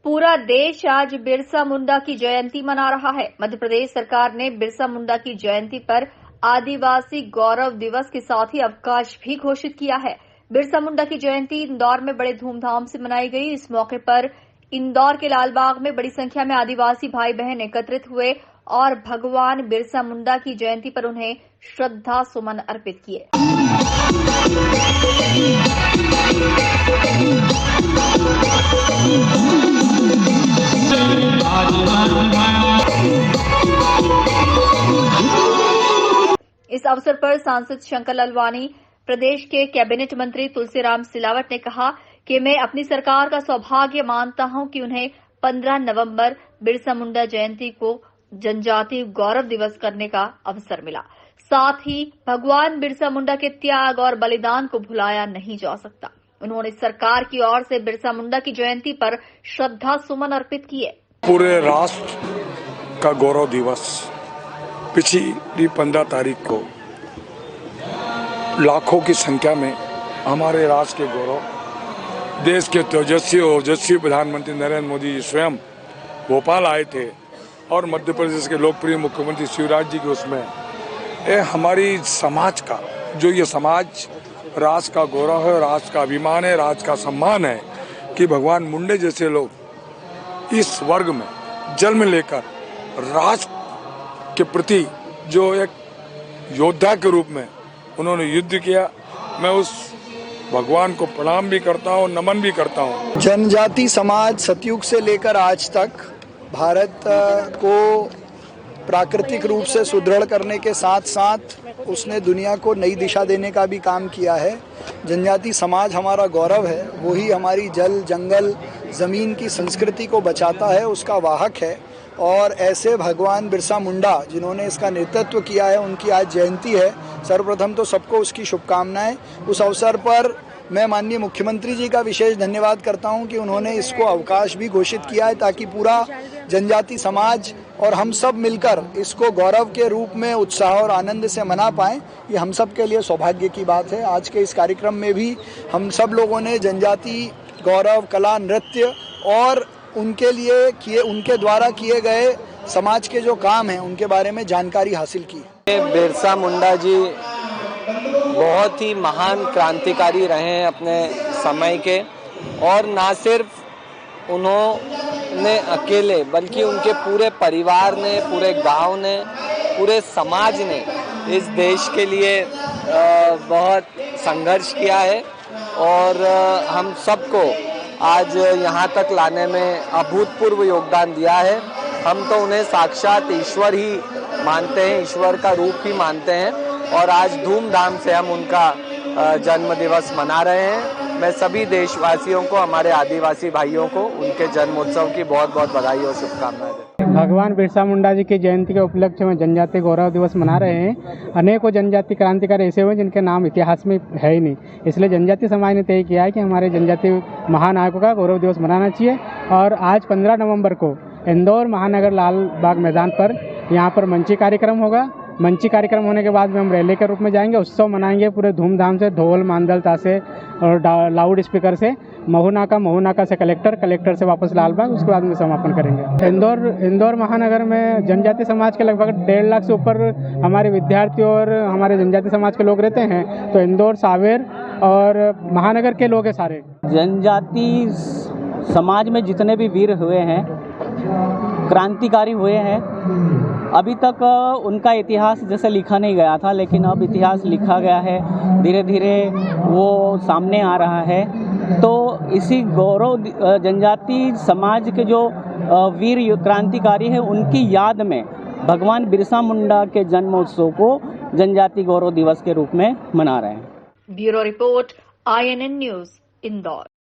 पूरा देश आज बिरसा मुंडा की जयंती मना रहा है। मध्य प्रदेश सरकार ने बिरसा मुंडा की जयंती पर आदिवासी गौरव दिवस के साथ ही अवकाश भी घोषित किया है। बिरसा मुंडा की जयंती इंदौर में बड़े धूमधाम से मनाई गई। इस मौके पर इंदौर के लालबाग में बड़ी संख्या में आदिवासी भाई बहन एकत्रित हुए और भगवान बिरसा मुंडा की जयंती पर उन्हें श्रद्धा सुमन अर्पित किए। इस अवसर पर सांसद शंकर लालवानी, प्रदेश के कैबिनेट मंत्री तुलसीराम सिलावट ने कहा कि मैं अपनी सरकार का सौभाग्य मानता हूं कि उन्हें 15 नवंबर बिरसा मुंडा जयंती को जनजातीय गौरव दिवस करने का अवसर मिला। साथ ही भगवान बिरसा मुंडा के त्याग और बलिदान को भुलाया नहीं जा सकता। उन्होंने सरकार की ओर से बिरसा मुंडा की जयंती पर श्रद्धा सुमन अर्पित किए। पूरे राष्ट्र का गौरव दिवस पिछली 15 तारीख को लाखों की संख्या में हमारे राष्ट्र के गौरव देश के तेजस्वी और ओजस्वी प्रधानमंत्री नरेंद्र मोदी जी स्वयं भोपाल आए थे और मध्य प्रदेश के लोकप्रिय मुख्यमंत्री शिवराज जी के उसमें हमारी समाज का जो ये समाज राष्ट्र का गौरव है, राष्ट्र का अभिमान है, राष्ट्र का सम्मान है कि भगवान मुंडे जैसे लोग इस वर्ग में जन्म लेकर राष्ट्र के प्रति जो एक योद्धा के रूप में उन्होंने युद्ध किया, मैं उस भगवान को प्रणाम भी करता हूँ, नमन भी करता हूँ। जनजाति समाज सतयुग से लेकर आज तक भारत को प्राकृतिक रूप से सुदृढ़ करने के साथ साथ उसने दुनिया को नई दिशा देने का भी काम किया है। जनजाति समाज हमारा गौरव है, वही हमारी जल, जंगल, ज़मीन की संस्कृति को बचाता है, उसका वाहक है। और ऐसे भगवान बिरसा मुंडा जिन्होंने इसका नेतृत्व किया है, उनकी आज जयंती है। सर्वप्रथम तो सबको उसकी शुभकामनाएं। उस अवसर पर मैं माननीय मुख्यमंत्री जी का विशेष धन्यवाद करता हूं कि उन्होंने इसको अवकाश भी घोषित किया है ताकि पूरा जनजाति समाज और हम सब मिलकर इसको गौरव के रूप में उत्साह और आनंद से मना पाएं। ये हम सब के लिए सौभाग्य की बात है। आज के इस कार्यक्रम में भी हम सब लोगों ने जनजाति गौरव, कला, नृत्य और उनके द्वारा किए गए समाज के जो काम हैं उनके बारे में जानकारी हासिल की। बिरसा मुंडा जी बहुत ही महान क्रांतिकारी रहे हैं अपने समय के, और ना सिर्फ उन्होंने अकेले बल्कि उनके पूरे परिवार ने, पूरे गांव ने, पूरे समाज ने इस देश के लिए बहुत संघर्ष किया है और हम सबको आज यहाँ तक लाने में अभूतपूर्व योगदान दिया है। हम तो उन्हें साक्षात ईश्वर ही मानते हैं, ईश्वर का रूप ही मानते हैं और आज धूमधाम से हम उनका जन्म दिवस मना रहे हैं। मैं सभी देशवासियों को, हमारे आदिवासी भाइयों को उनके जन्मोत्सव की बहुत बहुत बधाई और शुभकामनाएं देते हैं। भगवान बिरसा मुंडा जी की जयंती के उपलक्ष्य में जनजातीय गौरव दिवस मना रहे हैं। अनेकों जनजाति क्रांतिकारी ऐसे हुए जिनके नाम इतिहास में है ही नहीं, इसलिए जनजाति समाज ने तय किया है कि हमारे जनजातीय महानायकों का गौरव दिवस मनाना चाहिए। और आज 15 नवंबर को इंदौर महानगर लाल बाग मैदान पर यहाँ पर मंची कार्यक्रम होगा। मंची कार्यक्रम होने के बाद में हम रैली के रूप में जाएंगे, उत्सव मनाएंगे पूरे धूमधाम से, ढोल, मांदल, ताशे और लाउड स्पीकर से। महुनाका से कलेक्टर से वापस लालबाग, उसके बाद में समापन करेंगे। इंदौर महानगर में जनजाति समाज के लगभग 1.5 लाख से ऊपर हमारे विद्यार्थी और हमारे जनजाति समाज के लोग रहते हैं। तो इंदौर, सावेर और महानगर के लोग हैं सारे। जनजाति समाज में जितने भी वीर हुए हैं, क्रांतिकारी हुए हैं, अभी तक उनका इतिहास जैसे लिखा नहीं गया था, लेकिन अब इतिहास लिखा गया है, धीरे धीरे वो सामने आ रहा है। तो इसी गौरव जनजाति समाज के जो वीर क्रांतिकारी हैं, उनकी याद में भगवान बिरसा मुंडा के जन्मोत्सव को जनजाति गौरव दिवस के रूप में मना रहे हैं। Bureau report, INN news, Indore.